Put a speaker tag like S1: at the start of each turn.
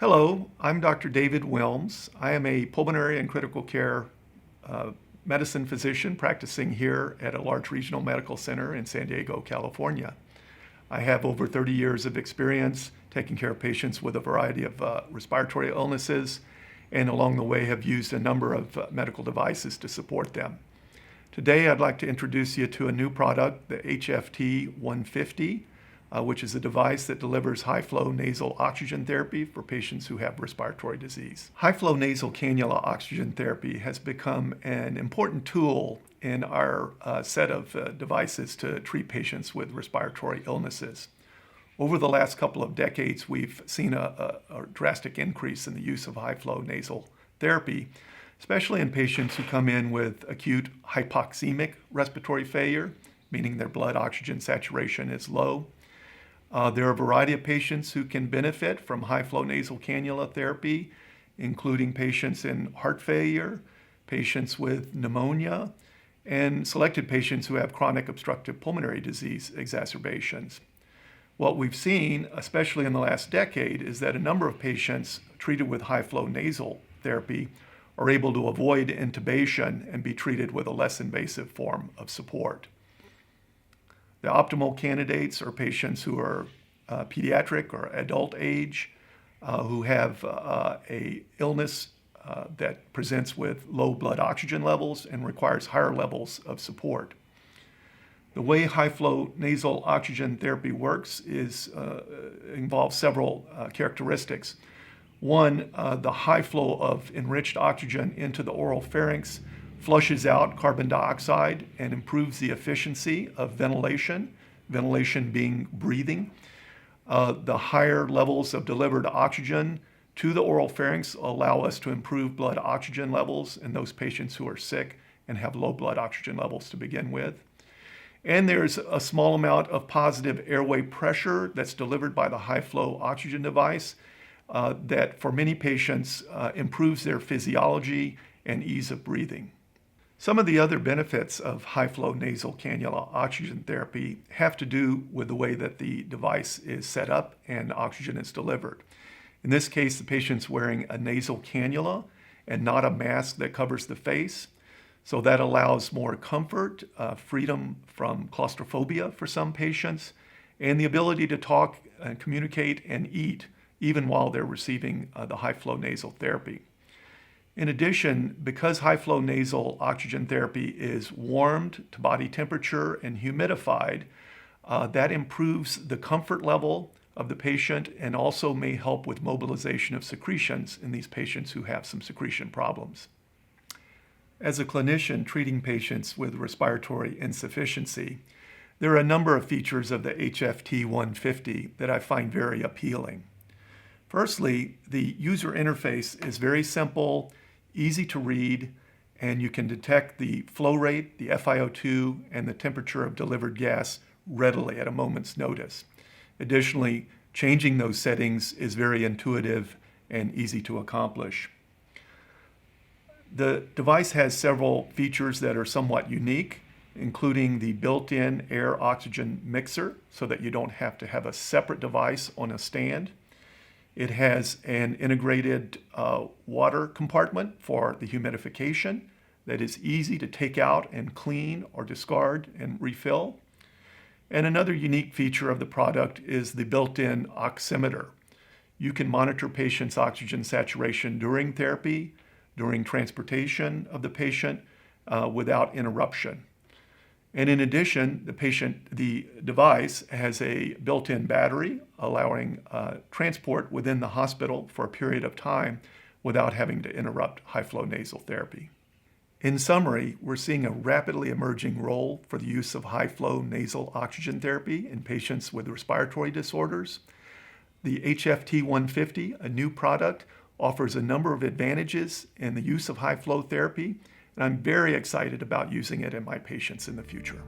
S1: Hello, I'm Dr. David Willms. I am a pulmonary and critical care medicine physician practicing here at a large regional medical center in San Diego, California. I have over 30 years of experience taking care of patients with a variety of respiratory illnesses, and along the way have used a number of medical devices to support them. Today I'd like to introduce you to a new product, the HFT 150, which is a device that delivers high-flow nasal oxygen therapy for patients who have respiratory disease. High-flow nasal cannula oxygen therapy has become an important tool in our set of devices to treat patients with respiratory illnesses. Over the last couple of decades, we've seen a drastic increase in the use of high-flow nasal therapy, especially in patients who come in with acute hypoxemic respiratory failure, meaning their blood oxygen saturation is low. There are a variety of patients who can benefit from high-flow nasal cannula therapy, including patients in heart failure, patients with pneumonia, and selected patients who have chronic obstructive pulmonary disease exacerbations. What we've seen, especially in the last decade, is that a number of patients treated with high-flow nasal therapy are able to avoid intubation and be treated with a less invasive form of support. The optimal candidates are patients who are pediatric or adult age, who have a illness that presents with low blood oxygen levels and requires higher levels of support. The way high-flow nasal oxygen therapy works involves several characteristics. One, the high flow of enriched oxygen into the oral pharynx flushes out carbon dioxide and improves the efficiency of ventilation being breathing. The higher levels of delivered oxygen to the oral pharynx allow us to improve blood oxygen levels in those patients who are sick and have low blood oxygen levels to begin with. And there's a small amount of positive airway pressure that's delivered by the high-flow oxygen device that for many patients improves their physiology and ease of breathing. Some of the other benefits of high-flow nasal cannula oxygen therapy have to do with the way that the device is set up and oxygen is delivered. In this case, the patient's wearing a nasal cannula and not a mask that covers the face. So that allows more comfort, freedom from claustrophobia for some patients, and the ability to talk and communicate and eat even while they're receiving the high-flow nasal therapy. In addition, because high-flow nasal oxygen therapy is warmed to body temperature and humidified, that improves the comfort level of the patient and also may help with mobilization of secretions in these patients who have some secretion problems. As a clinician treating patients with respiratory insufficiency, there are a number of features of the HFT 150 that I find very appealing. Firstly, the user interface is very simple, easy to read, and you can detect the flow rate, the FiO2, and the temperature of delivered gas readily at a moment's notice. Additionally, changing those settings is very intuitive and easy to accomplish. The device has several features that are somewhat unique, including the built-in air-oxygen mixer so that you don't have to have a separate device on a stand. It has an integrated water compartment for the humidification that is easy to take out and clean or discard and refill. And another unique feature of the product is the built-in oximeter. You can monitor patients' oxygen saturation during therapy, during transportation of the patient without interruption. And in addition, the device has a built-in battery allowing transport within the hospital for a period of time without having to interrupt high-flow nasal therapy. In summary, we're seeing a rapidly emerging role for the use of high-flow nasal oxygen therapy in patients with respiratory disorders. The HFT 150, a new product, offers a number of advantages in the use of high-flow therapy, and I'm very excited about using it in my patients in the future.